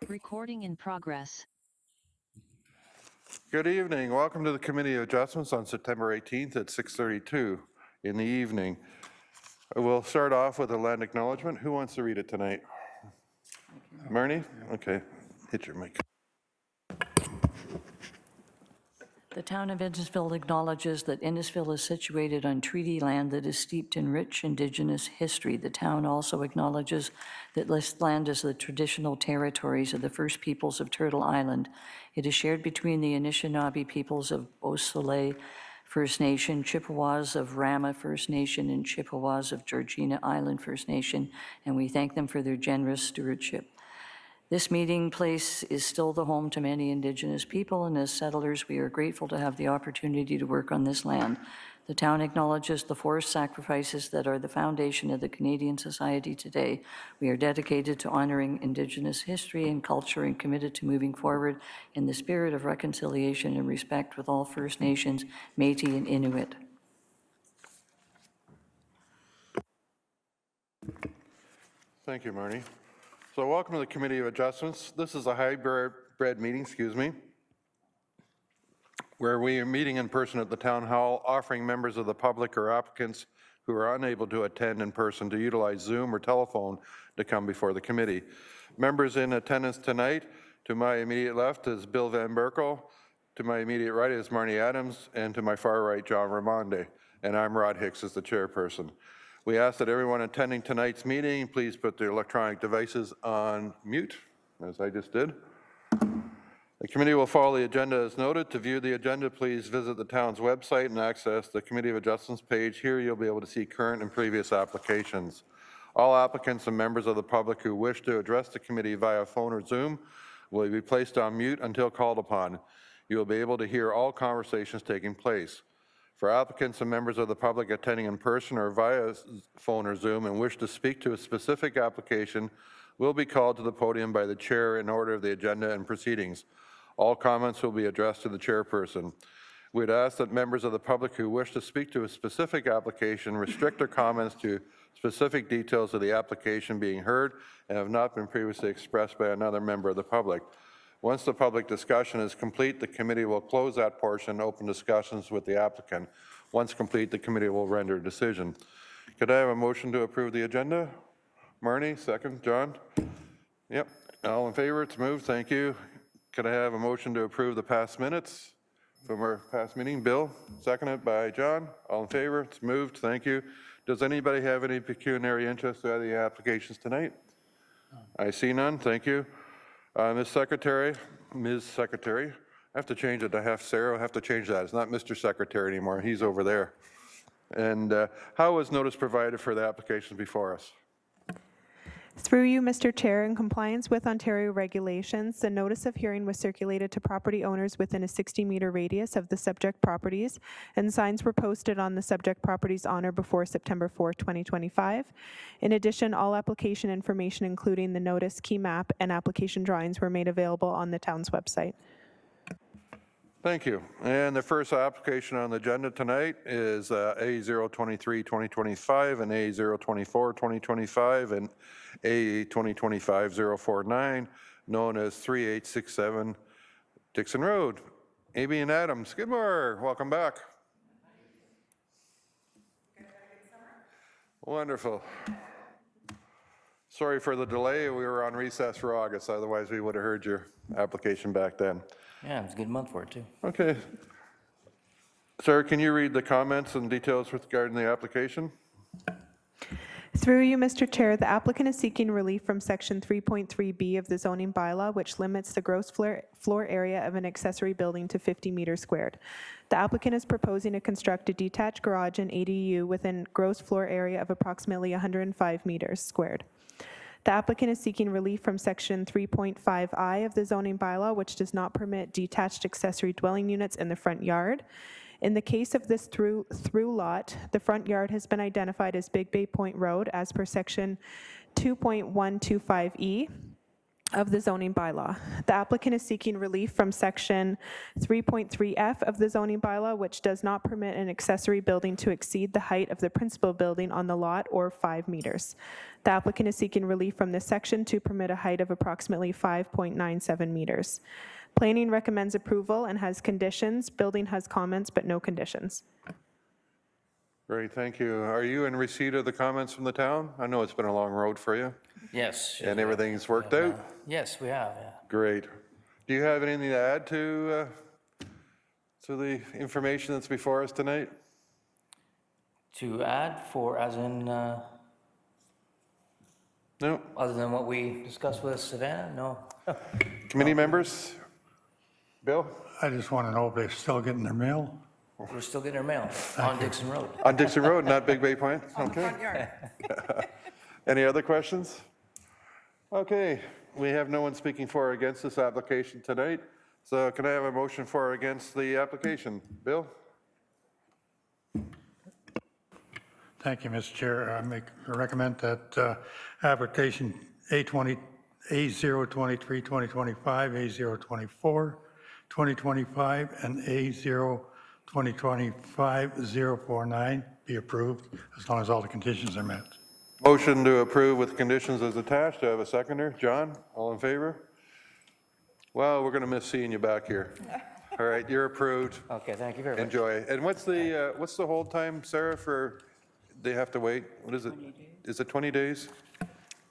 Recording in progress. Good evening. Welcome to the Committee of Adjustments on September 18th at 6:32 in the evening. We'll start off with a land acknowledgement. Who wants to read it tonight? Marnie? Okay. Hit your mic. The town of Innisfil acknowledges that Innisfil is situated on treaty land that is steeped in rich Indigenous history. The town also acknowledges that this land is the traditional territories of the First Peoples of Turtle Island. It is shared between the Anishinaabe peoples of Beausoleil First Nation, Chippewas of Rama First Nation, and Chippewas of Georgina Island First Nation, and we thank them for their generous stewardship. This meeting place is still the home to many Indigenous people, and as settlers, we are grateful to have the opportunity to work on this land. The town acknowledges the forest sacrifices that are the foundation of the Canadian society today. We are dedicated to honoring Indigenous history and culture and committed to moving forward in the spirit of reconciliation and respect with all First Nations, Métis, and Inuit. Thank you, Marnie. So welcome to the Committee of Adjustments. This is a hybrid meeting, where we are meeting in person at the Town Hall, offering members of the public or applicants who are unable to attend in person to utilize Zoom or telephone to come before the committee. Members in attendance tonight, to my immediate left is Bill Van Berkel, to my immediate right is Marnie Adams, and to my far right, John Ramonde, and I'm Rod Hicks as the chairperson. We ask that everyone attending tonight's meeting please put their electronic devices on mute, as I just did. The committee will follow the agenda as noted. To view the agenda, please visit the town's website and access the Committee of Adjustments page. Here you'll be able to see current and previous applications. All applicants and members of the public who wish to address the committee via phone or Zoom will be placed on mute until called upon. You will be able to hear all conversations taking place. For applicants and members of the public attending in person or via phone or Zoom and wish to speak to a specific application will be called to the podium by the chair in order of the agenda and proceedings. All comments will be addressed to the chairperson. We'd ask that members of the public who wish to speak to a specific application restrict their comments to specific details of the application being heard and have not been previously expressed by another member of the public. Once the public discussion is complete, the committee will close that portion and open discussions with the applicant. Once complete, the committee will render a decision. Could I have a motion to approve the agenda? Marnie, second. John? Yep. All in favor? It's moved. Thank you. Could I have a motion to approve the past minutes from our past meeting? Bill, seconded by John. All in favor? It's moved. Thank you. Does anybody have any pecuniary interest in the applications tonight? I see none. Thank you. Ms. Secretary, I have to change it to half Sarah. I have to change that. It's not Mr. Secretary anymore. He's over there. And how was notice provided for the applications before us? Through you, Mr. Chair, in compliance with Ontario regulations, the notice of hearing was circulated to property owners within a 60-meter radius of the subject properties, and signs were posted on the subject properties on or before September 4, 2025. In addition, all application information, including the notice, key map, and application drawings, were made available on the town's website. Thank you. And the first application on the agenda tonight is A023-2025 and A024-2025 and A2025-049, known as 3867 Dixon Road. Amy and Adam Skidmore, welcome back. Wonderful. Sorry for the delay. We were on recess for August, otherwise we would have heard your application back then. Yeah, it was a good month for it, too. Okay. Sarah, can you read the comments and details with regard to the application? Through you, Mr. Chair, the applicant is seeking relief from Section 3.3B of the zoning bylaw, which limits the gross floor area of an accessory building to 50 meters squared. The applicant is proposing to construct a detached garage and ADU within gross floor area of approximately 105 meters squared. The applicant is seeking relief from Section 3.5I of the zoning bylaw, which does not permit detached accessory dwelling units in the front yard. In the case of this through lot, the front yard has been identified as Big Bay Point Road as per Section 2.125E. of the zoning bylaw. The applicant is seeking relief from section 3.3F of the zoning bylaw, which does not permit an accessory building to exceed the height of the principal building on the lot or 5 meters. The applicant is seeking relief from this section to permit a height of approximately 5.97 meters. Planning recommends approval and has conditions. Building has comments, but no conditions. Great, thank you. Are you in receipt of the comments from the town? I know it's been a long road for you, Yes. and everything's worked out? Yes, we have, yeah. Great. Do you have anything to add to the information that's before us tonight? To add for, as in, No? other than what we discussed with Savannah? No? Committee members? Bill? I just want to know if they're still getting their mail. We're still getting our mail on Dixon Road. On Dixon Road, not Big Bay Point? Okay. Any other questions? Okay, we have no one speaking for or against this application tonight. So can I have a motion for or against the application? Bill? Thank you, Mr. Chair. I recommend that application A023, 2025, A024, 2025, and A02025-049 be approved, as long as all the conditions are met. Motion to approve with conditions as attached. Do I have a seconder? John, all in favor? Well, we're going to miss seeing you back here. All right, you're approved. Okay, thank you very much. Enjoy. And what's the hold time, Sarah, for, they have to wait? What is it? Is it 20 days?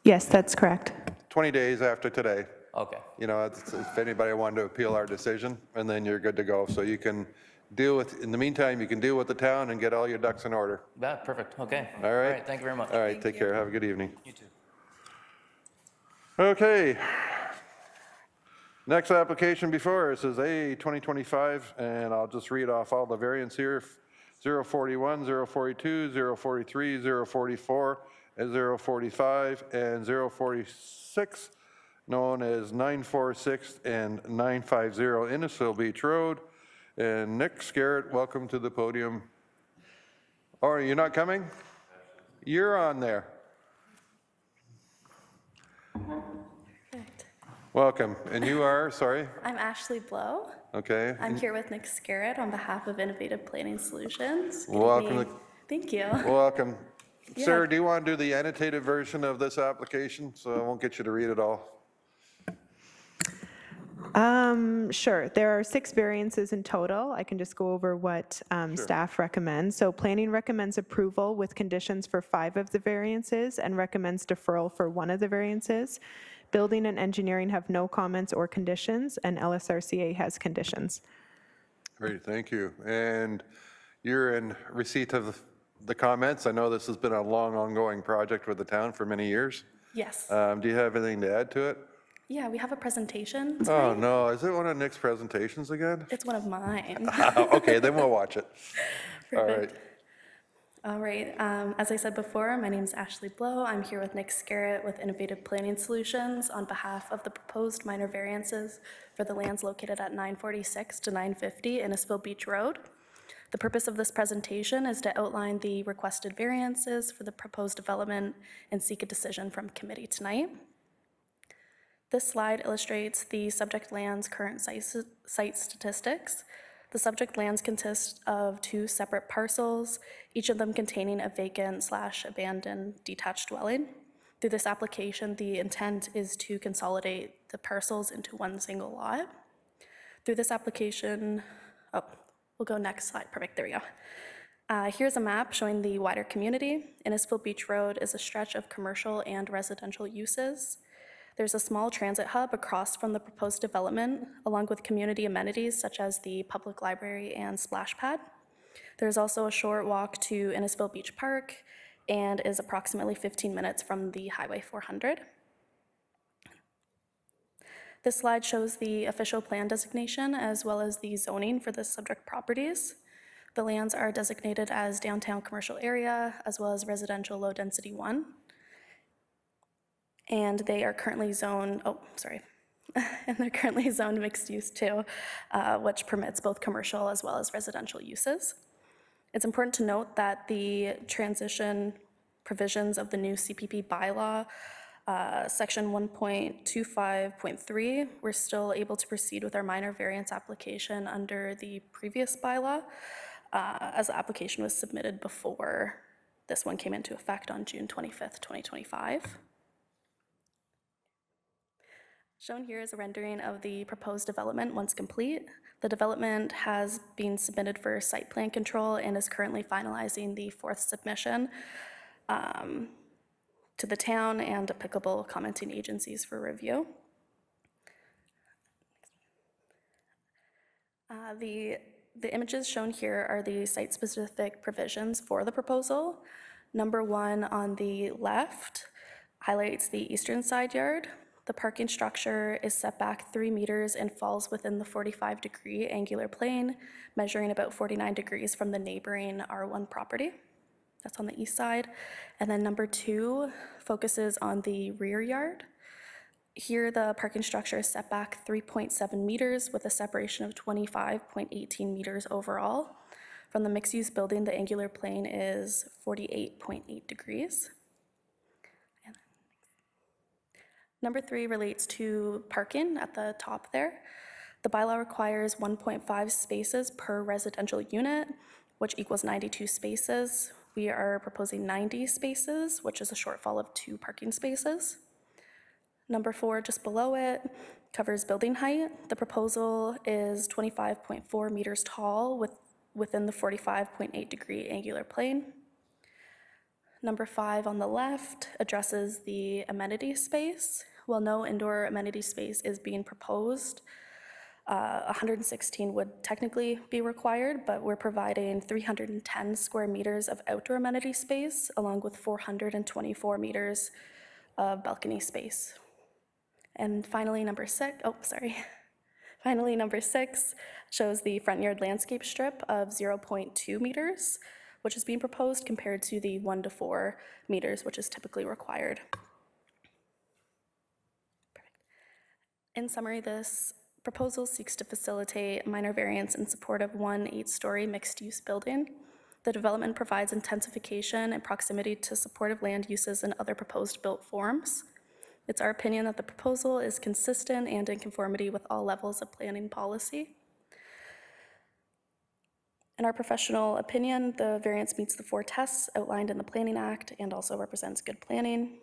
Yes, that's correct. 20 days after today. Okay, You know, if anybody wanted to appeal our decision, and then you're good to go. So you can deal with, in the meantime, you can deal with the town and get all your ducks in order. yeah, perfect, okay. All right? Thank you very much. All right, take care. Have a good evening. You too. Okay. Next application before us is A 2025, and I'll just read off all the variants here. 041, 042, 043, 044, and 045, and 046, known as 946 and 950 Innisfil Beach Road. And Nick Scarrett, welcome to the podium. Oh, you're not coming? You're on there. Perfect. Welcome. And you are, sorry? I'm Ashley Blow. Okay. I'm here with Nick Scarrett on behalf of Innovative Planning Solutions. Good Welcome evening. Thank you. Welcome. Yeah. Sir, do you want to do the annotated version of this application? So I won't get you to read it all. Sure. There are 6 variances in total. I can just go over what staff recommends. So planning recommends approval with conditions for 5 of the variances and recommends deferral for 1 of the variances. Building and engineering have no comments or conditions, and LSRCA has conditions. Great, thank you. And you're in receipt of the comments. I know this has been a long ongoing project with the town for many years. Yes. Do you have anything to add to it? Yeah, we have a presentation Oh, tonight. no. Is it one of Nick's presentations again? It's one of mine. Okay, then we'll watch it. All right. Perfect. All right. As I said before, my name is Ashley Blow. I'm here with Nick Scarrett with Innovative Planning Solutions on behalf of the proposed minor variances for the lands located at 946 to 950 Innisfil Beach Road. The purpose of this presentation is to outline the requested variances for the proposed development and seek a decision from committee tonight. This slide illustrates the subject land's current site statistics. The subject lands consist of 2 separate parcels, each of them containing a vacant/abandoned detached dwelling. Through this application, the intent is to consolidate the parcels into one single lot. Through this application, we'll go next slide, perfect, there we go. Here's a map showing the wider community. Innisfil Beach Road is a stretch of commercial and residential uses. There's a small transit hub across from the proposed development, along with community amenities such as the public library and splash pad. There's also a short walk to Innisfil Beach Park and is approximately 15 minutes from the Highway 400. This slide shows the official plan designation as well as the zoning for the subject properties. The lands are designated as downtown commercial area as well as residential low density 1. And they are currently zoned, and they're currently zoned mixed use too, which permits both commercial as well as residential uses. It's important to note that the transition provisions of the new CPP bylaw Section 1.25.3, we're still able to proceed with our minor variance application under the previous bylaw, as the application was submitted before this one came into effect on June 25th, 2025. Shown here is a rendering of the proposed development once complete. The development has been submitted for site plan control and is currently finalizing the fourth submission to the town and applicable commenting agencies for review. The images shown here are the site-specific provisions for the proposal. Number 1 on the left highlights the eastern side yard. The parking structure is set back 3 meters and falls within the 45-degree angular plane, measuring about 49 degrees from the neighboring R1 property. That's on the east side. And then number 2 focuses on the rear yard. Here, the parking structure is set back 3.7 meters with a separation of 25.18 meters overall. From the mixed-use building, the angular plane is 48.8 degrees. Number 3 relates to parking at the top there. The bylaw requires 1.5 spaces per residential unit, which equals 92 spaces. We are proposing 90 spaces, which is a shortfall of 2 parking spaces. Number 4, just below it, covers building height. The proposal is 25.4 meters tall within the 45.8 degree angular plane. Number 5 on the left addresses the amenity space. While no indoor amenity space is being proposed, 116 would technically be required, but we're providing 310 square meters of outdoor amenity space along with 424 meters of balcony space. And finally, number 6 shows the front yard landscape strip of 0.2 meters, which is being proposed compared to the 1 to 4 meters, which is typically required. In summary, this proposal seeks to facilitate minor variance in support of 1 8-story mixed-use building. The development provides intensification and proximity to supportive land uses and other proposed built forms. It's our opinion that the proposal is consistent and in conformity with all levels of planning policy. In our professional opinion, the variance meets the 4 tests outlined in the Planning Act and also represents good planning.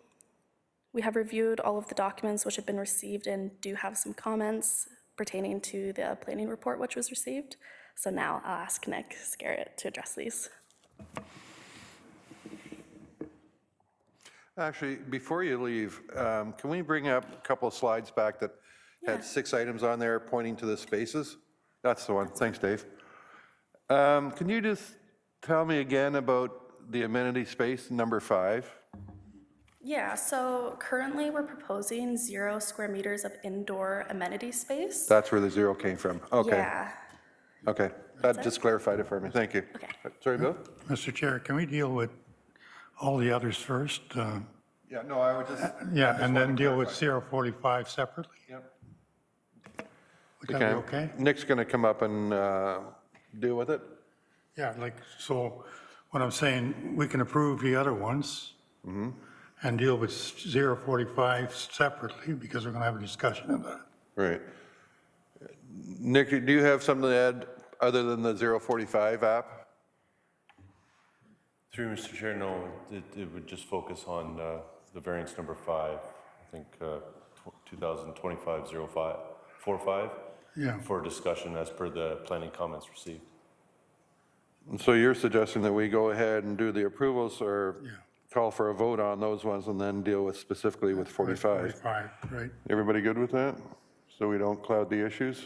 We have reviewed all of the documents which have been received and do have some comments pertaining to the planning report which was received. So now I'll ask Nick Scarrett to address these. Actually, before you leave, can we bring up a couple of slides back that had 6 items on there pointing to the spaces? That's the one. Thanks, Dave. Can you just tell me again about the amenity space, number 5? Yeah, so currently we're proposing 0 square meters of indoor amenity space. That's where the 0 came from. Okay. Yeah, Okay. That just clarified it for me. Thank you. Okay. Sorry, Bill? Mr. Chair, can we deal with all the others first? Yeah, no, I would just. Yeah, and then deal with 045 separately? Yep. Would that be okay? Nick's going to come up and deal with it. Yeah, so what I'm saying, we can approve the other ones and deal with 045 separately because we're going to have a discussion of that. Right. Nick, do you have something to add other than the 045 app? Through Mr. Chair, no, it would just focus on the variance number 5, I think 2025-05-45, Yeah. for discussion as per the planning comments received. And so you're suggesting that we go ahead and do the approvals or call for a vote on those ones and then deal with specifically with 45? 45, right. Everybody good with that? So we don't cloud the issues?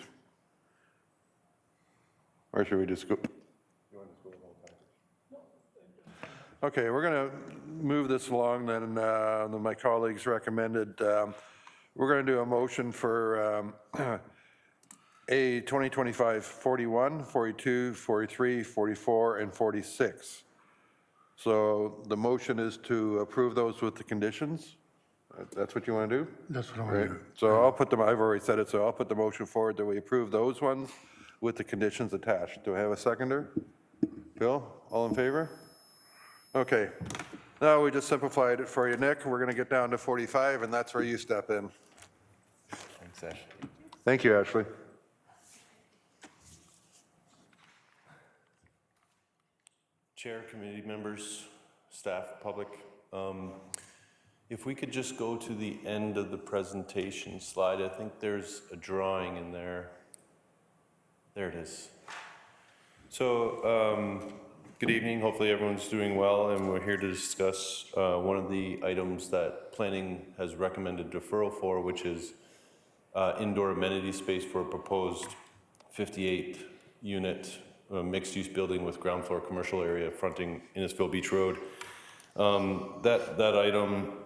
Or should we just go? Okay, we're going to move this along then. My colleagues recommended. We're going to do a motion for A 2025-41, 42, 43, 44, and 46. So the motion is to approve those with the conditions? That's what you want to do? That's what I want Right. to do. So I'll put them, I've already said it, so I'll put the motion forward that we approve those ones with the conditions attached. Do I have a seconder? Bill, all in favor? Okay. No, we just simplified it for you, Nick. We're going to get down to 45, and that's where you step in. Thanks, Ashley. Thank you, Ashley. Chair, committee members, staff, public, if we could just go to the end of the presentation slide, I think there's a drawing in there. There it is. So, good evening. Hopefully everyone's doing well, and we're here to discuss one of the items that planning has recommended deferral for, which is indoor amenity space for a proposed 58-unit mixed-use building with ground floor commercial area fronting Innisfil Beach Road. That item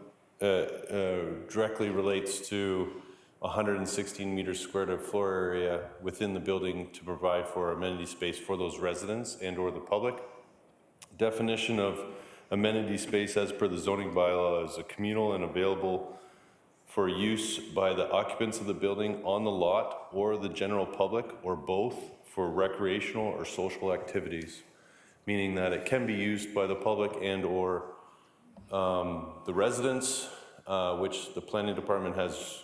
directly relates to 116 meters squared of floor area within the building to provide for amenity space for those residents and or the public. Definition of amenity space as per the zoning bylaw is a communal and available for use by the occupants of the building on the lot or the general public or both for recreational or social activities, meaning that it can be used by the public and or the residents, which the planning department has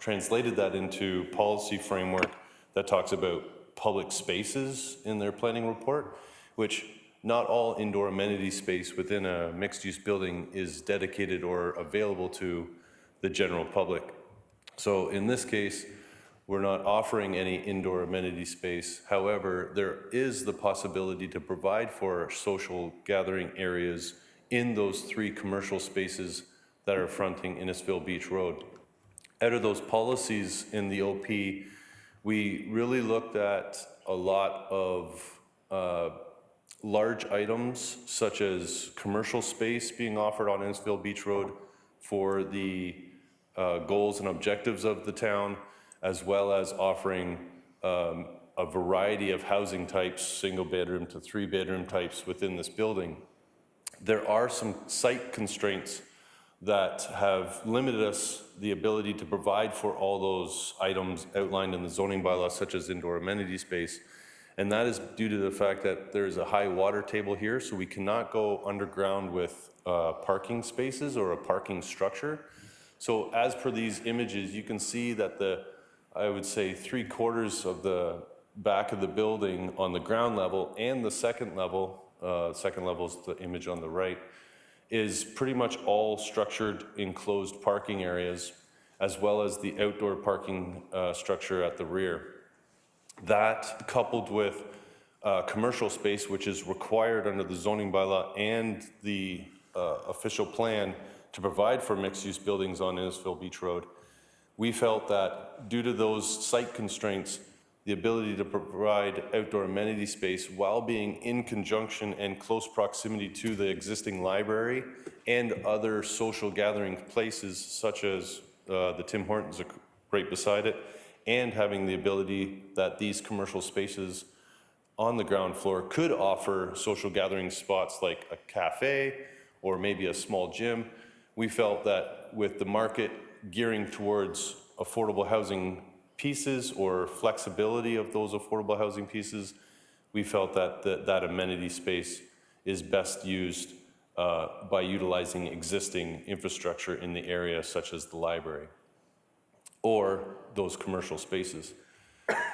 translated that into policy framework that talks about public spaces in their planning report, which not all indoor amenity space within a mixed-use building is dedicated or available to the general public. So in this case, we're not offering any indoor amenity space. However, there is the possibility to provide for social gathering areas in those 3 commercial spaces that are fronting Innisfil Beach Road. Out of those policies in the OP, we really looked at a lot of large items such as commercial space being offered on Innisfil Beach Road for the goals and objectives of the town, as well as offering a variety of housing types, single bedroom to 3 bedroom types within this building. There are some site constraints that have limited us the ability to provide for all those items outlined in the zoning bylaw, such as indoor amenity space. And that is due to the fact that there is a high water table here, so we cannot go underground with parking spaces or a parking structure. So as per these images, you can see that I would say 3/4 of the back of the building on the ground level and the second level is the image on the right, is pretty much all structured enclosed parking areas, as well as the outdoor parking structure at the rear. That, coupled with commercial space, which is required under the zoning bylaw and the official plan to provide for mixed-use buildings on Innisfil Beach Road, we felt that due to those site constraints, the ability to provide outdoor amenity space while being in conjunction and close proximity to the existing library and other social gathering places such as the Tim Hortons right beside it, and having the ability that these commercial spaces on the ground floor could offer social gathering spots like a cafe or maybe a small gym, we felt that with the market gearing towards affordable housing pieces or flexibility of those affordable housing pieces, we felt that that amenity space is best used by utilizing existing infrastructure in the area, such as the library or those commercial spaces.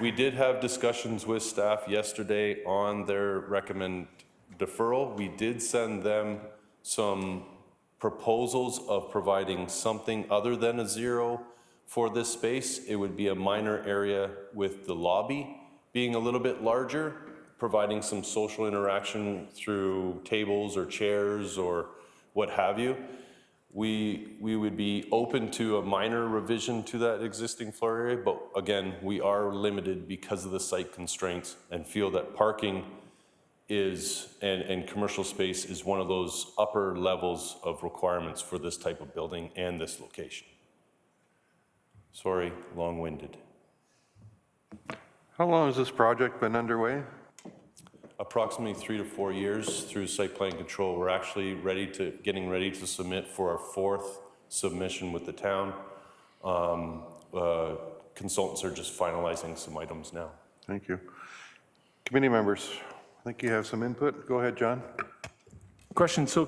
We did have discussions with staff yesterday on their recommend deferral. We did send them some proposals of providing something other than a 0 for this space. It would be a minor area with the lobby being a little bit larger, providing some social interaction through tables or chairs or what have you. We would be open to a minor revision to that existing floor area, but again, we are limited because of the site constraints and feel that parking is, and commercial space is one of those upper levels of requirements for this type of building and this location. Sorry, long-winded. How long has this project been underway? Approximately 3 to 4 years through site plan control. We're actually getting ready to submit for our 4th submission with the town. Consultants are just finalizing some items now. Thank you. Committee members, I think you have some input. Go ahead, John. Question, so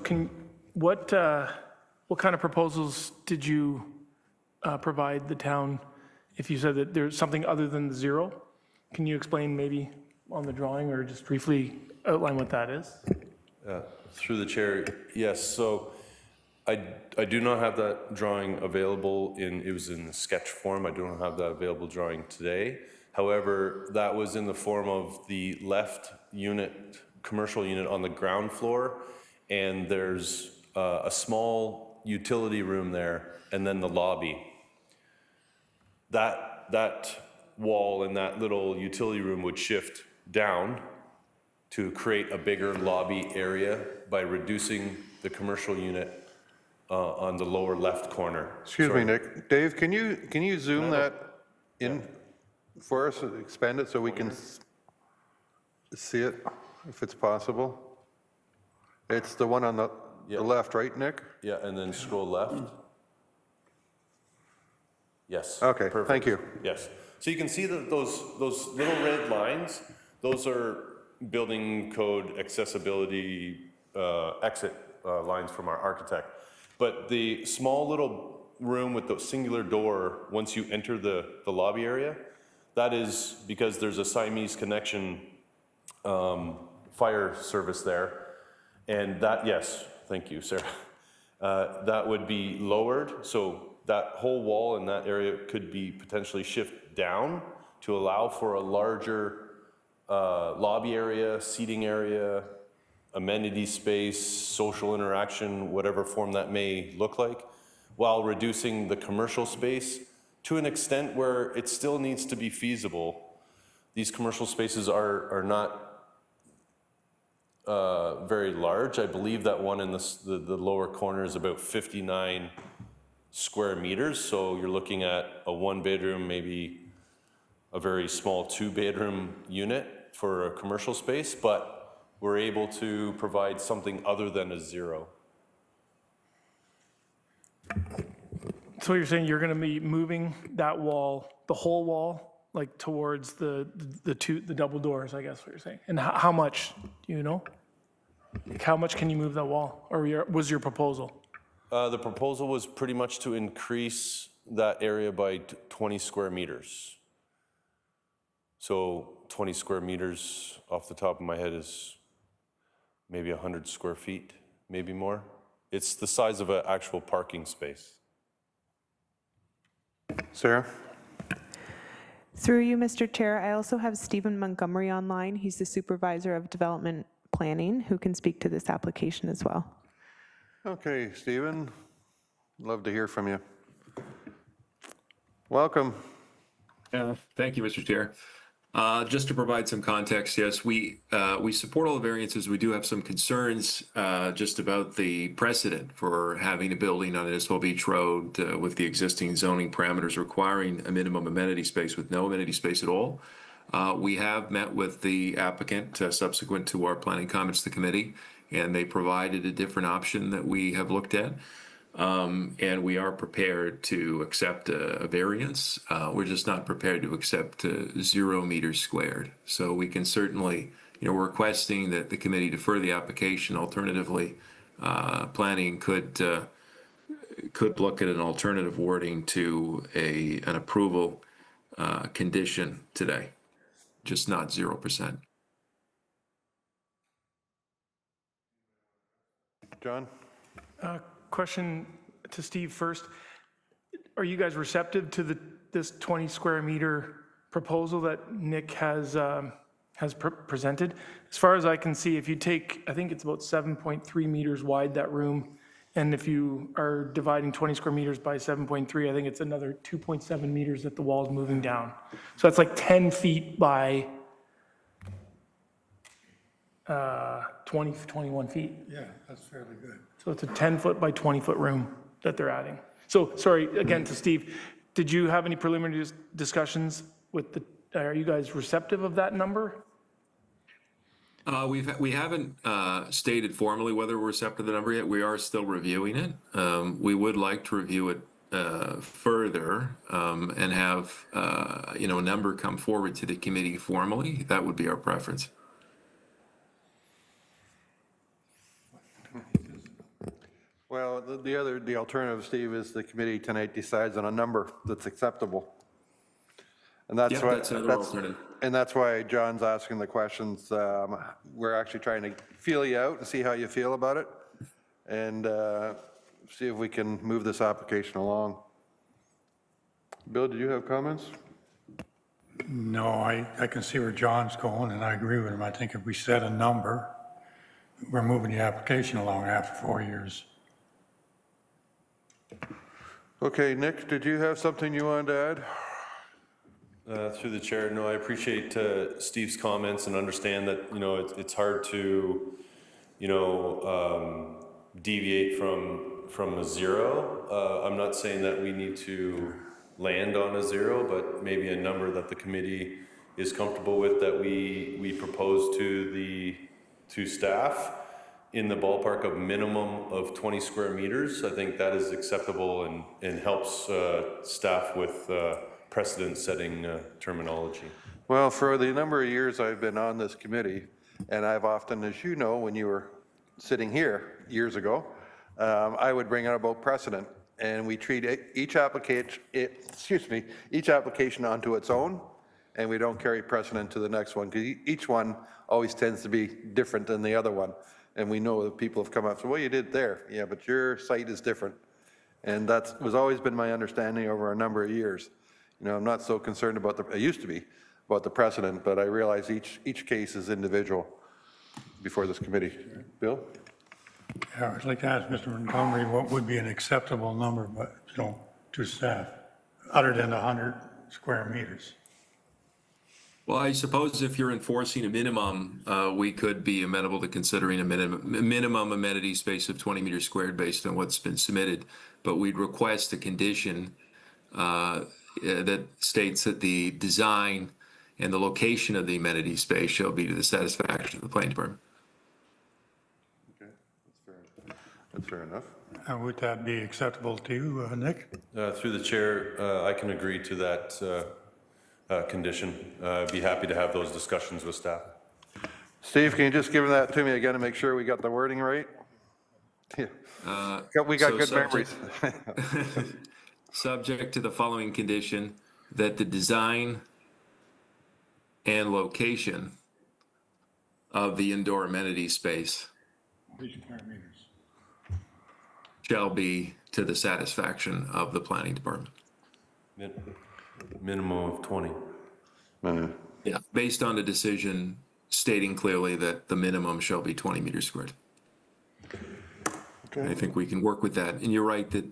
what kind of proposals did you provide the town if you said that there's something other than the 0? Can you explain maybe on the drawing or just briefly outline what that is? Through the chair, yes. So I do not have that drawing available it was in the sketch form. I do not have that available drawing today. However, that was in the form of the left unit, commercial unit on the ground floor, and there's a small utility room there, and then the lobby. That wall in that little utility room would shift down to create a bigger lobby area by reducing the commercial unit on the lower left corner. Excuse me, Nick. Dave, can you zoom that in for us, expand it so we can see it, if it's possible? It's the one on the left, right, Nick? Yeah, and then scroll left. Yes. Okay, perfect. thank you. Yes. So you can see that those little red lines, those are building code accessibility exit lines from our architect. But the small little room with the singular door, once you enter the lobby area, that is because there's a Siamese connection fire service there. And that, yes, thank you, Sarah. That would be lowered. So that whole wall in that area could be potentially shift down to allow for a larger lobby area, seating area, amenity space, social interaction, whatever form that may look like, while reducing the commercial space to an extent where it still needs to be feasible. These commercial spaces are not very large. I believe that one in the lower corner is about 59 square meters. So you're looking at a 1-bedroom, maybe a very small 2-bedroom unit for a commercial space, but we're able to provide something other than a 0. So you're saying you're going to be moving that wall, the whole wall, like towards the double doors, I guess what you're saying. And how much, do you know? Like how much can you move that wall, or was your proposal? The proposal was pretty much to increase that area by 20 square meters. So 20 square meters off the top of my head is maybe 100 square feet, maybe more. It's the size of an actual parking space. Sarah? Through you, Mr. Chair, I also have Stephen Montgomery online. He's the Supervisor of Development Planning, who can speak to this application as well. Okay, Stephen, love to hear from you. Welcome. Thank you, Mr. Chair. Just to provide some context, yes, we support all the variances. We do have some concerns just about the precedent for having a building on Innisfil Beach Road with the existing zoning parameters requiring a minimum amenity space with no amenity space at all. We have met with the applicant subsequent to our planning comments to the committee, and they provided a different option that we have looked at. And we are prepared to accept a variance. We're just not prepared to accept 0 meters squared. So we can certainly, we're requesting that the committee defer the application. Alternatively, planning could look at an alternative wording to an approval condition today, just not 0%. John? Question to Steve first. Are you guys receptive to this 20 square meter proposal that Nick has presented? As far as I can see, if you take, I think it's about 7.3 meters wide, that room, and if you are dividing 20 square meters by 7.3, I think it's another 2.7 meters that the wall is moving down. So that's like 10 feet by 21 feet. Yeah, that's fairly good. So it's a 10-foot by 20-foot room that they're adding. So, sorry, again to Steve, did you have any preliminary discussions with are you guys receptive of that number? We haven't stated formally whether we're receptive to the number yet. We are still reviewing it. We would like to review it further and have, a number come forward to the committee formally. That would be our preference. Well, the alternative, Steve, is the committee tonight decides on a number that's acceptable. And that's Yeah, why, that's another alternative. and that's why John's asking the questions. We're actually trying to feel you out and see how you feel about it, and see if we can move this application along. Bill, did you have comments? No, I can see where John's going, and I agree with him. I think if we set a number, we're moving the application along after 4 years. Okay, Nick, did you have something you wanted to add? Through the chair, no, I appreciate Steve's comments and understand that, you know, it's hard to, you know, deviate from a zero. I'm not saying that we need to land on a zero, but maybe a number that the committee is comfortable with that we propose to staff in the ballpark of minimum of 20 square meters. I think that is acceptable and helps staff with precedent-setting terminology. Well, for the number of years I've been on this committee, and I've often, as you know, when you were sitting here years ago, I would bring out about precedent, and we treat each application onto its own, and we don't carry precedent to the next one, because each one always tends to be different than the other one. And we know that people have come up and said, well, you did there. Yeah, but your site is different. And that was always been my understanding over a number of years. You know, I'm not so concerned about I used to be, about the precedent, but I realize each case is individual before this committee. Bill? Yeah, I'd like to ask Mr. Montgomery what would be an acceptable number, but, you know, to staff, other than 100 square meters. Well, I suppose if you're enforcing a minimum, we could be amenable to considering a minimum amenity space of 20 meters squared based on what's been submitted. But we'd request a condition that states that the design and the location of the amenity space shall be to the satisfaction of the planning department. Okay, that's fair enough. Would that be acceptable to you, Nick? Through the chair, I can agree to that condition. I'd be happy to have those discussions with staff. Steve, can you just give that to me again to make sure we got the wording right? Yeah. We got good memories. Subject to the following condition, that the design and location of the indoor amenity space shall be to the satisfaction of the planning department. Minimum of 20. Yeah, based on a decision stating clearly that the minimum shall be 20 meters squared. Okay. I think we can work with that. And you're right that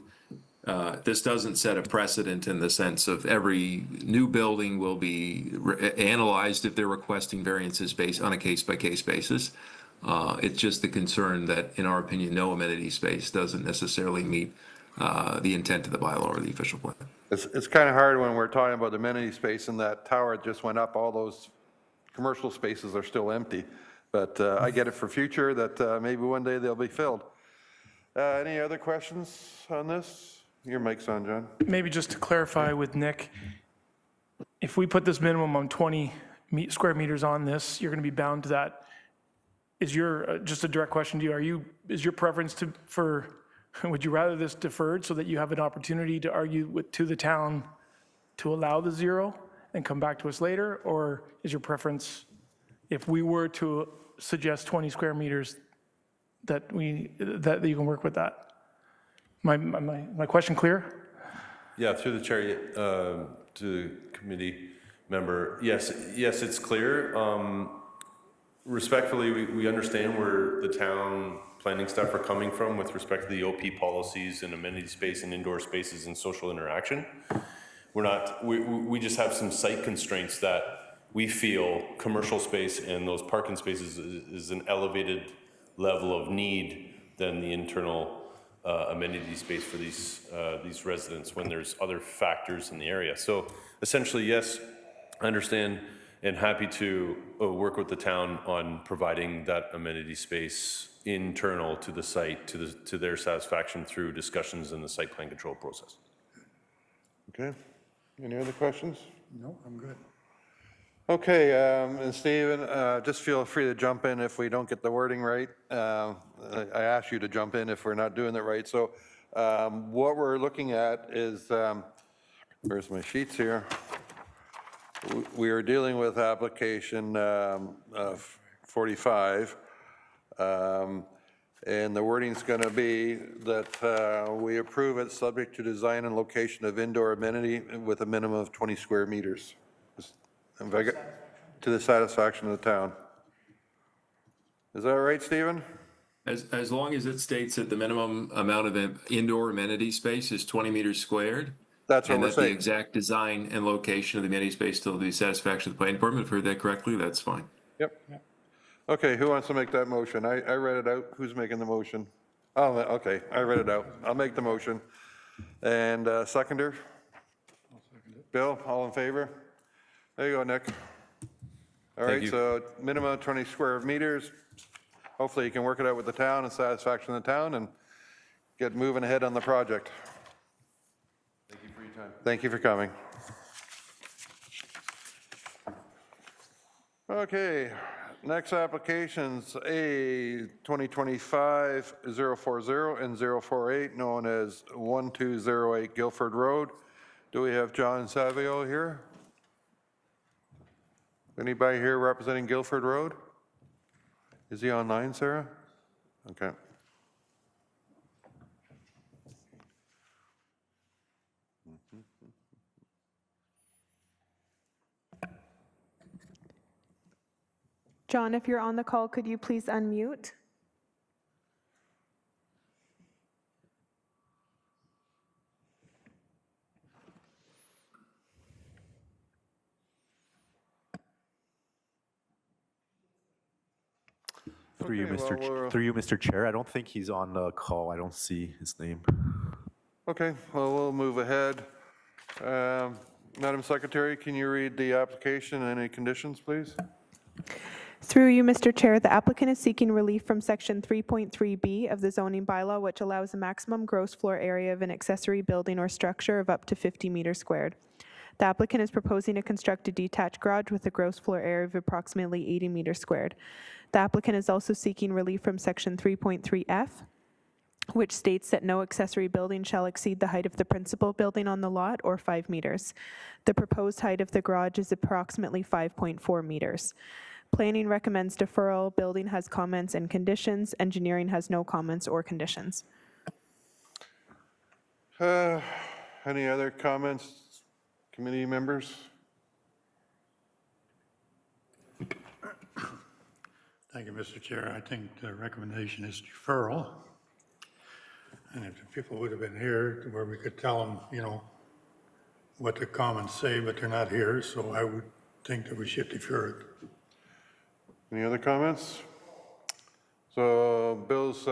this doesn't set a precedent in the sense of every new building will be analyzed if they're requesting variances based on a case-by-case basis. It's just the concern that, in our opinion, no amenity space doesn't necessarily meet the intent of the bylaw or the official plan. It's kind of hard when we're talking about amenity space and that tower just went up, all those commercial spaces are still empty. But I get it for future that maybe one day they'll be filled. Any other questions on this? Your mic's on, John. Maybe just to clarify with Nick, if we put this minimum on 20 square meters on this, you're going to be bound to that. Is your, just a direct question to you, is your preference would you rather this deferred so that you have an opportunity to argue to the town to allow the zero and come back to us later? Or is your preference, if we were to suggest 20 square meters, that you can work with that? My question clear? Yeah, through the chair, to the committee member, yes, it's clear. Respectfully, we understand where the town planning staff are coming from with respect to the OP policies and amenity space and indoor spaces and social interaction. We just have some site constraints that we feel commercial space and those parking spaces is an elevated level of need than the internal amenity space for these residents when there's other factors in the area. So essentially, yes, I understand and happy to work with the town on providing that amenity space internal to the site to their satisfaction through discussions in the site plan control process. Okay. Any other questions? No, I'm good. Okay, and Stephen, just feel free to jump in if we don't get the wording right. I asked you to jump in if we're not doing it right. So what we're looking at is, where's my sheets here? We are dealing with application 45. And the wording's going to be that we approve it subject to design and location of indoor amenity with a minimum of 20 square meters. To the satisfaction of the town. Is that right, Stephen? As long as it states that the minimum amount of indoor amenity space is 20 meters squared. That's what And we're that the saying. exact design and location of the amenity space till the satisfaction of the planning department. If I heard that correctly, that's fine. Yep. Okay, who wants to make that motion? I read it out. Who's making the motion? Oh, okay, I read it out. I'll make the motion. And seconder? Bill, all in favor? There you go, Nick. All right, you. so minimum of 20 square meters. Hopefully you can work it out with the town and satisfaction of the town and get moving ahead on the project. Thank you for your time. Thank you for coming. Okay, next applications, A 2025-040 and 048, known as 1208 Guilford Road. Do we have John Savio here? Anybody here representing Guilford Road? Is he online, Sarah? Okay. John, if you're on the call, could you please unmute? Through you, Okay, well, we're- Through you, Mr. Chair. I don't think he's on the call. I don't see his name. Okay, well, we'll move ahead. Madam Secretary, can you read the application and any conditions, please? Through you, Mr. Chair, the applicant is seeking relief from Section 3.3B of the zoning bylaw, which allows a maximum gross floor area of an accessory building or structure of up to 50 meters squared. The applicant is proposing to construct a detached garage with a gross floor area of approximately 80 meters squared. The applicant is also seeking relief from Section 3.3F, which states that no accessory building shall exceed the height of the principal building on the lot or 5 meters. The proposed height of the garage is approximately 5.4 meters. Planning recommends deferral. Building has comments and conditions. Engineering has no comments or conditions. Any other comments, committee members? Thank you, Mr. Chair. I think the recommendation is deferral. And if the people would have been here, where we could tell them, you know, what the comments say, but they're not here, so I would think that we should defer it. Any other comments? So Bill's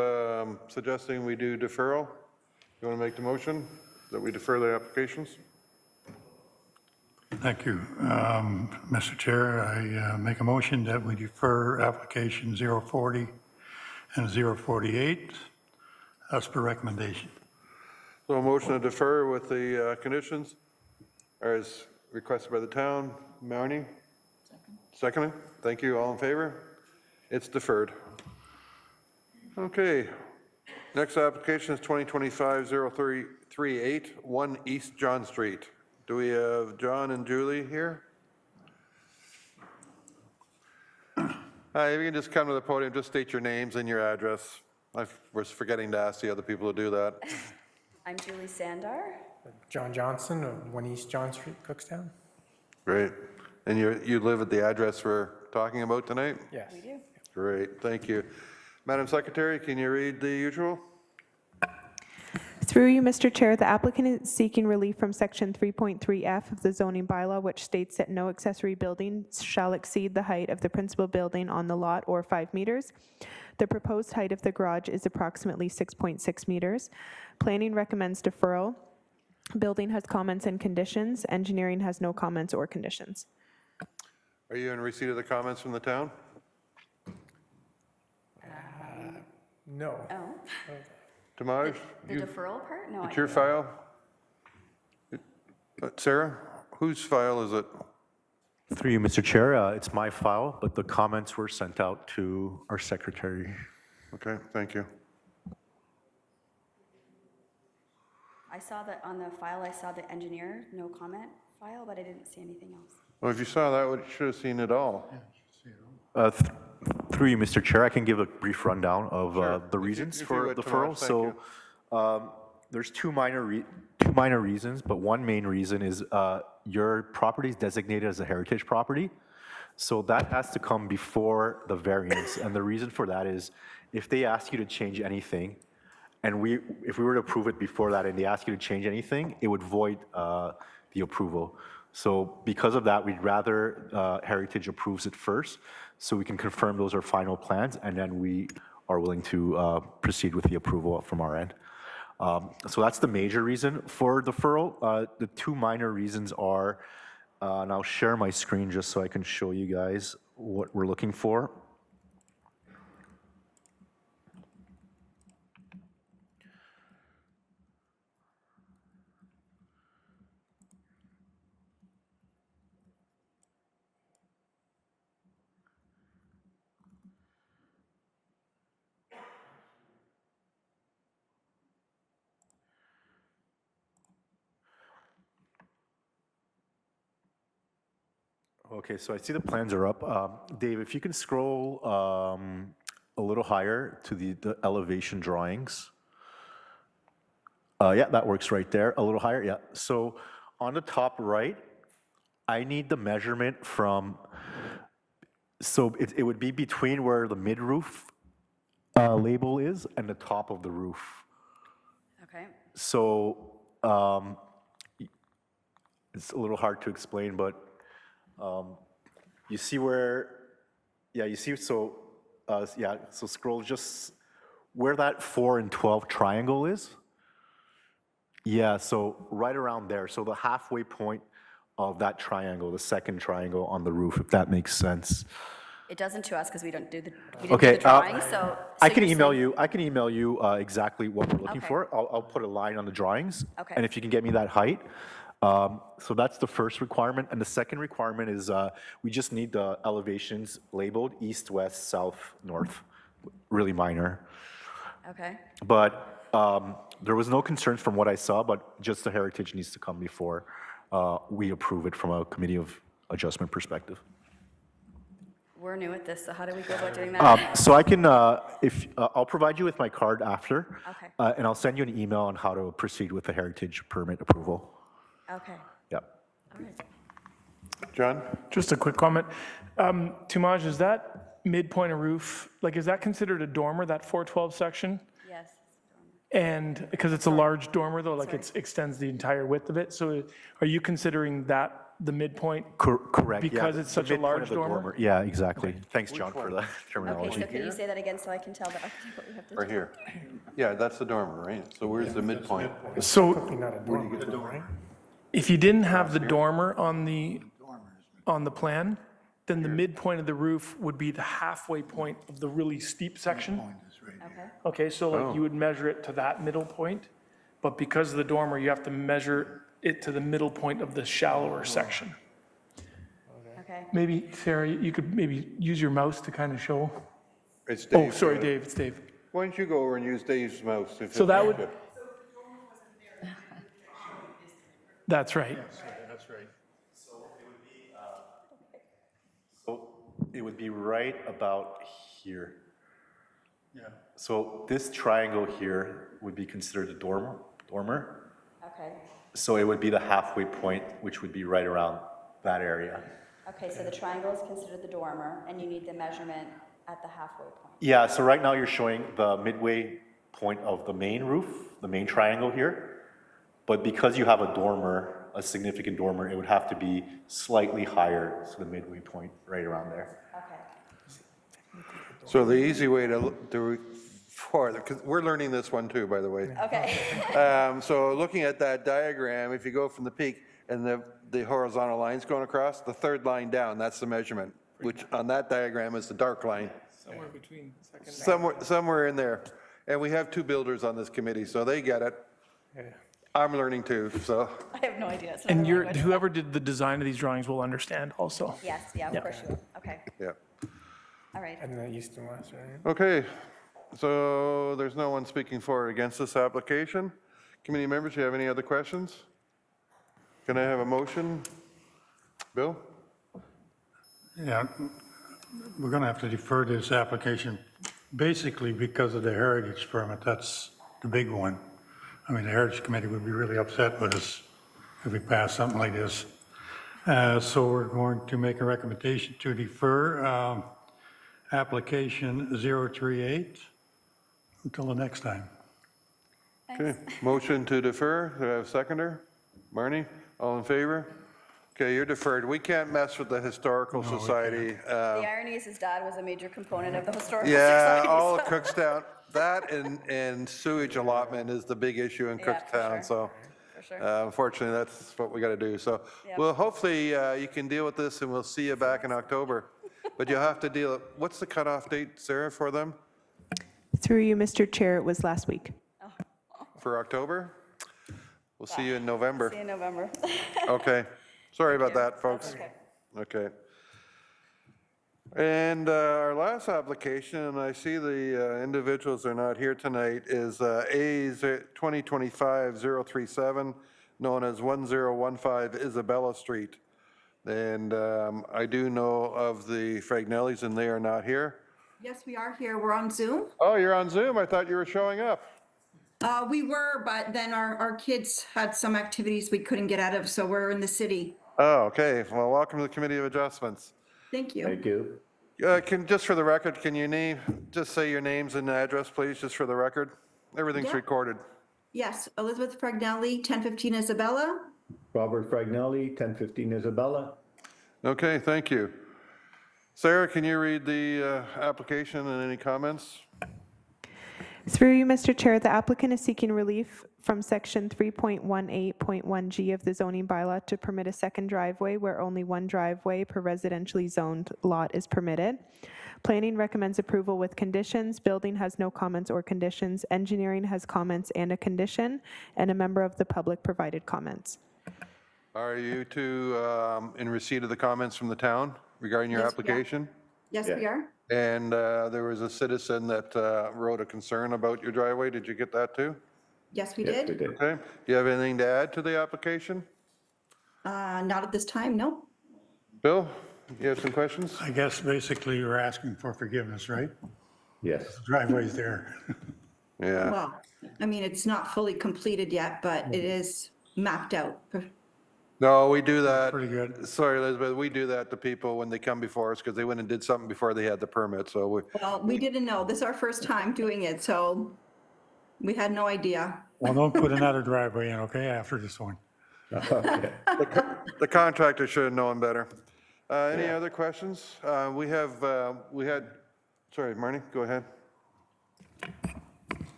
suggesting we do deferral. You want to make the motion that we defer the applications? Thank you. Mr. Chair, I make a motion that we defer application 040 and 048 as per recommendation. So a motion to defer with the conditions as requested by the town. Marnie? Seconding? Thank you. All in favor? It's deferred. Okay. Next application is 2025-0338, 1 East John Street. Do we have John and Julie here? Hi, if you can just come to the podium, just state your names and your address. I was forgetting to ask the other people to do that. I'm Julie Sandar. John Johnson of 1 East John Street, Cookstown. Great. And you live at the address we're talking about tonight? Yes. We do. Great, thank you. Madam Secretary, can you read the usual? Through you, Mr. Chair, the applicant is seeking relief from Section 3.3F of the zoning bylaw, which states that no accessory building shall exceed the height of the principal building on the lot or 5 meters. The proposed height of the garage is approximately 6.6 meters. Planning recommends deferral. Building has comments and conditions. Engineering has no comments or conditions. Are you in receipt of the comments from the town? No. Oh, Tamaj? the deferral part? No. It's your file? Sarah, whose file is it? Through you, Mr. Chair, it's my file, but the comments were sent out to our secretary. Okay, thank you. I saw that on the file, I saw the engineer, no comment file, but I didn't see anything else. Well, if you saw that, you should have seen it all. Through you, Mr. Chair, I can give a brief rundown of Sure. the reasons If you for would, the Tomas, deferral. thank So there's two minor reasons, but one main reason is your property is designated as a heritage property. So that has to come before the variance. And the reason for that is if they ask you to change anything, and if we were to approve it before that and they ask you to change anything, it would void the approval. So because of that, we'd rather Heritage approves it first, so we can confirm those are final plans, and then we are willing to proceed with the approval from our end. So that's the major reason for deferral. The two minor reasons are, and I'll share my screen just so I can show you guys what we're looking for. Okay, so I see the plans are up. Dave, if you can scroll a little higher to the elevation drawings. Yeah, that works right there. A little higher, yeah. So on the top right, I need the measurement from, so it would be between where the mid-roof label is and the top of the roof. Okay. So it's a little hard to explain, but you see where, yeah, you see, so, yeah, so scroll just where that 4 and 12 triangle is. Yeah, so right around there. So the halfway point of that triangle, the second triangle on the roof, if that makes sense. It doesn't to us because we didn't do the Okay, drawing, so. I can you're email saying- you. I can email you exactly what we're looking Okay. for. I'll put a line on the drawings. Okay. And if you can get me that height. So that's the first requirement. And the second requirement is we just need the elevations labeled east, west, south, north. Really minor. Okay. But there was no concerns from what I saw, but just the heritage needs to come before we approve it from a committee of adjustment perspective. We're new at this, so how do we go about doing that? So I can, I'll provide you with my card after. Okay. And I'll send you an email on how to proceed with the heritage permit approval. Okay. Yep. All right. John? Just a quick comment. Toumaj, is that midpoint of roof, like, is that considered a dormer, that 412 section? Yes. And, because it's a large dormer though, like Sorry. it extends the entire width of it, so are you considering that the midpoint? Correct. yeah. Because it's The such a midpoint large of the dormer? Yeah, exactly. Thanks, John, for the Okay, terminology. so can you say that again so I can tell the architect what we have to do? Right here. Yeah, that's the dormer, right? So where's the midpoint? So Not a dormer. if you didn't have the dormer on the plan, then the midpoint of the roof would be the halfway point of the really steep section. Okay. Okay, so like you would measure it to that middle point, but because of the dormer, you have to measure it to the middle point of the shallower section. Okay. Maybe, Sarah, you could maybe use your mouse to kind of show. It's Oh, Dave. sorry, Dave, it's Dave. Why don't you go over and use Dave's mouse? So that would, that's right. That's right. So it would be right about here. Yeah. So this triangle here would be considered a dormer. Okay. So it would be the halfway point, which would be right around that area. Okay, so the triangle is considered the dormer, and you need the measurement at the halfway point. Yeah, so right now you're showing the midway point of the main roof, the main triangle here. But because you have a dormer, a significant dormer, it would have to be slightly higher, so the midway point right around there. Okay. So the easy way to because we're learning this one too, by the way. Okay. So looking at that diagram, if you go from the peak and the horizontal line's going across, the third line down, that's the measurement, which on that diagram is the dark line. Somewhere between second. Somewhere in there. And we have two builders on this committee, so they get it. I'm learning too, so. I have no idea. It's And another language. whoever did the design of these drawings will understand also. Yes, yeah, of course you will. Okay, Yeah. all right. And the east and west, right? Okay, so there's no one speaking for or against this application. Committee members, do you have any other questions? Can I have a motion? Bill? Yeah, we're going to have to defer this application basically because of the heritage permit. That's the big one. I mean, the Heritage Committee would be really upset with us if we pass something like this. So we're going to make a recommendation to defer application 038 until the next time. Okay, motion to defer, do I have a seconder? Marnie, all in favor? Okay, you're deferred. We can't mess with the Historical Society. The irony is his dad was a major component of the historical Yeah, society. all of so- Cookstown, that and sewage allotment is the big issue in Yeah, for Cookstown, sure. so. For sure. Unfortunately, that's what we got to do. So, Yeah. well, hopefully you can deal with this and we'll see you back in October. But you'll have to deal, what's the cutoff date, Sarah, for them? Through you, Mr. Chair, it was last week. For October? We'll see you in November. See you in November. Okay. Sorry about that, folks. Okay. Okay. And our last application, and I see the individuals are not here tonight, is A 2025-037, known as 1015 Isabella Street. And I do know of the Fragnellis, and they are not here. Yes, we are here. We're on Zoom. Oh, you're on Zoom? I thought you were showing up. We were, but then our kids had some activities we couldn't get out of, so we're in the city. Oh, okay. Well, welcome to the Committee of Adjustments. Thank you. Thank you. Just for the record, can you just say your names and address, please, just for the record? Everything's Yeah. recorded. Yes, Elizabeth Fragnelli, 1015 Isabella. Robert Fragnelli, 1015 Isabella. Okay, thank you. Sarah, can you read the application and any comments? Through you, Mr. Chair, the applicant is seeking relief from section 3.18.1G of the zoning bylaw to permit a second driveway where only one driveway per residentially zoned lot is permitted. Planning recommends approval with conditions. Building has no comments or conditions. Engineering has comments and a condition, and a member of the public provided comments. Are you two in receipt of the comments from the town regarding your Yes, we are. application? Yes, we are. And there was a citizen that wrote a concern about your driveway. Did you get that too? Yes, we did. Okay. Do you have anything to add to the application? Not at this time, no. Bill, you have some questions? I guess basically you're asking for forgiveness, right? Yes. Driveway's there. Yeah. Well, I mean, it's not fully completed yet, but it is mapped out. No, we do that. Pretty good. Sorry, Elizabeth, we do that to people when they come before us because they went and did something before they had the permit, so we, Well, we didn't know. This is our first time doing it, so we had no idea. Well, don't put another driveway in, okay, after this one. Okay. the contractor should have known better. Any other questions? We had, sorry, Marnie, go ahead.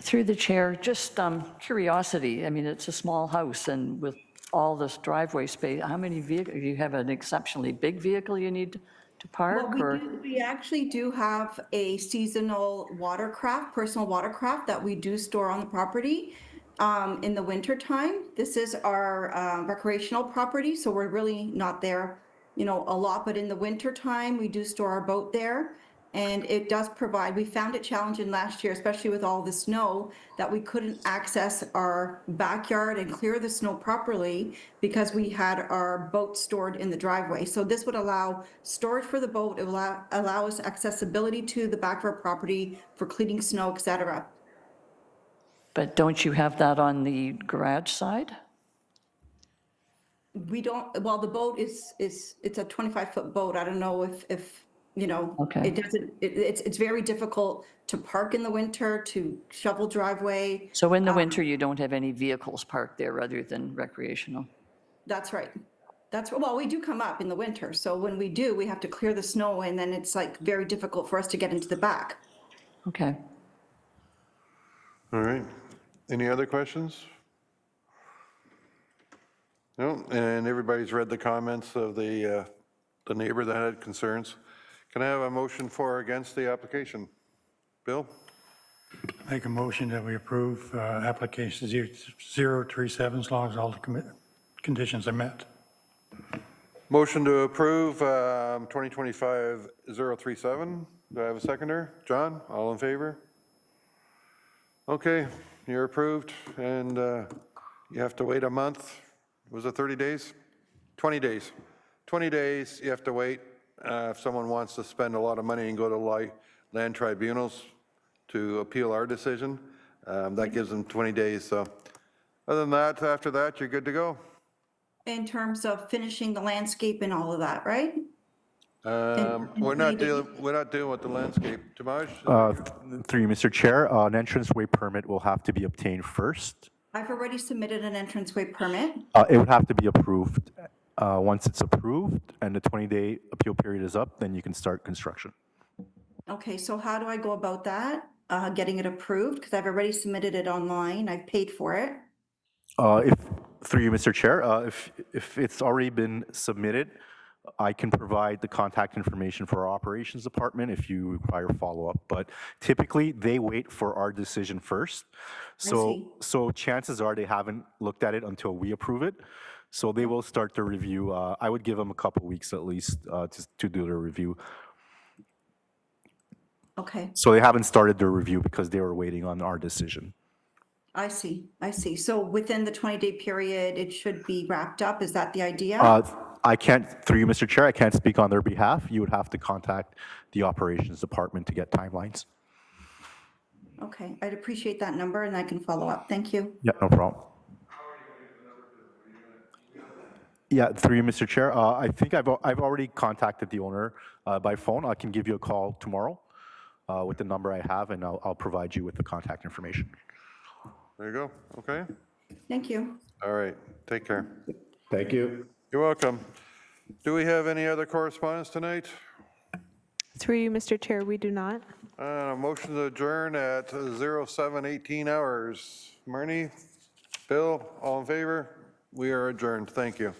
Through the chair, just curiosity, I mean, it's a small house, and with all this driveway space, how many vehicles, you have an exceptionally big vehicle you need to park, Well, or? we actually do have a seasonal watercraft, personal watercraft that we do store on the property in the winter time. This is our recreational property, so we're really not there, a lot, but in the winter time, we do store our boat there. And it does provide, we found it challenging last year, especially with all the snow, that we couldn't access our backyard and clear the snow properly because we had our boat stored in the driveway. So this would allow storage for the boat, it will allow us accessibility to the back of our property for cleaning snow, et cetera. But don't you have that on the garage side? We don't, well, the boat it's a 25-foot boat. I don't know if Okay. it doesn't, it's very difficult to park in the winter, to shovel driveway. So in the winter, you don't have any vehicles parked there other than recreational? That's right. Well, we do come up in the winter. So when we do, we have to clear the snow and then it's like very difficult for us to get into the back. Okay. All right. Any other questions? No, and everybody's read the comments of the neighbor that had concerns. Can I have a motion for or against the application? Bill? Make a motion that we approve application 037 as long as all the conditions are met. Motion to approve 2025-037. Do I have a seconder? John, all in favor? Okay, you're approved, and you have to wait a month. Was it 30 days? 20 days. 20 days, you have to wait. If someone wants to spend a lot of money and go to land tribunals to appeal our decision, that gives them 20 days. So other than that, after that, you're good to go. In terms of finishing the landscape and all of that, right? We're not dealing with the landscape. Tamaj? Through you, Mr. Chair, an entranceway permit will have to be obtained first. I've already submitted an entranceway permit. It would have to be approved. Once it's approved and the 20-day appeal period is up, then you can start construction. Okay, so how do I go about that? Getting it approved? Because I've already submitted it online. I've paid for it. Through you, Mr. Chair, if it's already been submitted, I can provide the contact information for our operations department if you require follow-up. But typically, they wait for our decision first. So chances are they haven't looked at it until we approve it. So they will start the review. I would give them a couple weeks at least to do the review. Okay, So they haven't started their review because they were waiting on our decision. I see. So within the 20-day period, it should be wrapped up. Is that the idea? I can't, through you, Mr. Chair, I can't speak on their behalf. You would have to contact the operations department to get timelines. Okay, I'd appreciate that number and I can follow up. Thank you. Yeah, no problem. Yeah, through you, Mr. Chair, I think I've already contacted the owner by phone. I can give you a call tomorrow with the number I have, and I'll provide you with the contact information. There you go. Okay. Thank you. All right. Take care. Thank you. You're welcome. Do we have any other correspondence tonight? Through you, Mr. Chair, we do not. Motion to adjourn at 07:18 hours. Marnie, Bill, all in favor? We are adjourned. Thank you.